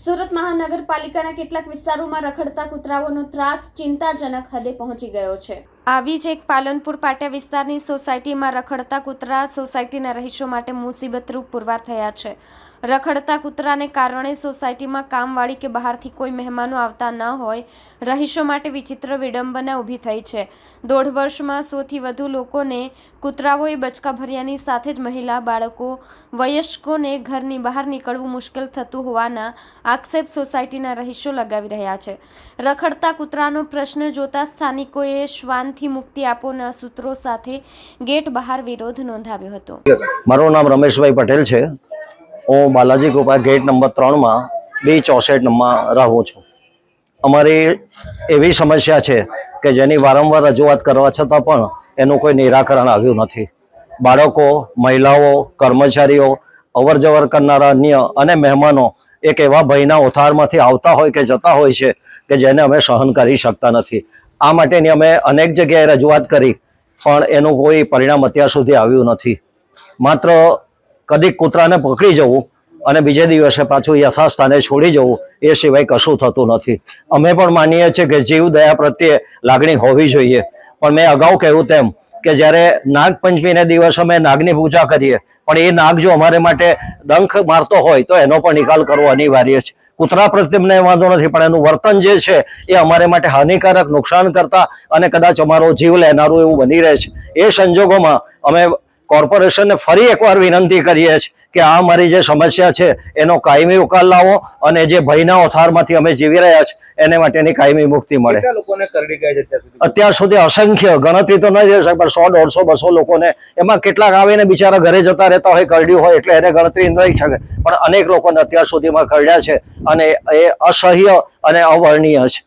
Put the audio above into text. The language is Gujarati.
સુરત મહાનગરપાલિકાના કેટલાક વિસ્તારોમાં રખડતા કૂતરાઓનો ત્રાસ ચિંતાજનક હદે પહોંચી ગયો છે। આવી જ એક પાલનપુર પાટિયા વિસ્તારની સોસાયટીમાં રખડતા કૂતરા સોસાયટીના રહીશો માટે મુસીબતરૂપ પુરવાર થયા છે। રખડતા કૂતરાને કારણે સોસાયટીમાં કામવાળી કે બહારથી કોઈ મહેમાનો આવતા ન હોય રહીશો માટે વિચિત્ર વિડંબના ઊભી થઈ છે। 1.5 વર્ષમાં 100થી વધુ લોકોને કૂતરાઓએ બચકા ભર્યાની સાથે જ મહિલા, બાળકો, વયસ્કોને ઘરની બહાર નીકળવું મુશ્કેલ થતું હોવાના આક્ષેપ સોસાયટીના રહીશો લગાવી રહ્યા છે। રખડતા કૂતરાનો પ્રશ્ન જોતા સ્થાનિકોએ શ્વાનથી મુક્તિ આપોના સૂત્રો સાથે ગેટ બહાર વિરોધ નોંધાવ્યો હતો। મારું નામ રમેશભાઈ પટેલ છે। હું બાલાજી કૃપા ગેટ નંબર 3 માં B64 માં રહું છું। અમારી એવી સમસ્યા છે કે જેની વારંવાર રજૂઆત કરવા છતાં પણ એનું કોઈ નિરાકરણ આવ્યું નથી। બાળકો, મહિલાઓ, કર્મચારીઓ, અવર જવર કરનારા અન્ય અને મહેમાનો એક એવા ભયના ઓથારમાંથી આવતા હોય કે જતા હોય છે કે જેને અમે સહન કરી શકતા નથી। આ માટેની અમે અનેક જગ્યાએ રજૂઆત કરી પણ એનું કોઈ પરિણામ અત્યાર સુધી આવ્યું નથી। માત્ર કદીક કૂતરાને પકડી જવું અને બીજે દિવસે પાછું યથાસ્થાને છોડી જવું એ સિવાય કશું થતું નથી। અમે પણ માનીએ છીએ કે જીવ દયા પ્રત્યે લાગણી હોવી જોઈએ, પણ મેં અગાઉ કહ્યું તેમ કે જ્યારે નાગપંચમીને દિવસે અમે નાગની પૂજા કરીએ પણ એ નાગ જો અમારે માટે ડંખ મારતો હોય તો એનો પણ નિકાલ કરવો અનિવાર્ય છે। કૂતરા પ્રત્યે મને વાંધો નથી પણ એનું વર્તન જે છે એ અમારે માટે હાનિકારક, નુકસાન કરતા અને કદાચ અમારો જીવ લેનારું એવું બની રહે છે। એ સંજોગોમાં અમે કોર્પોરેશનને ફરી એકવાર વિનંતી કરીએ છીએ કે આ અમારી જે સમસ્યા છે એનો કાયમી ઉકેલ લાવો અને જે ભયના ઓથારમાંથી અમે જીવી રહ્યા છીએ એને માટેની કાયમી મુક્તિ મળે। અત્યાર સુધી અસંખ્ય, ગણતરી તો નહીં થઈ શકે પણ 100, 150, 200 લોકોને, એમાં કેટલાક આવીને બિચારા ઘરે જતા રહેતા હોય, કરડ્યું હોય એટલે એને ગણતરી નહીં શકે પણ અનેક લોકોને અત્યાર સુધીમાં કરડ્યા છે અને એ અસહ્ય અને અવર્ણનીય છે।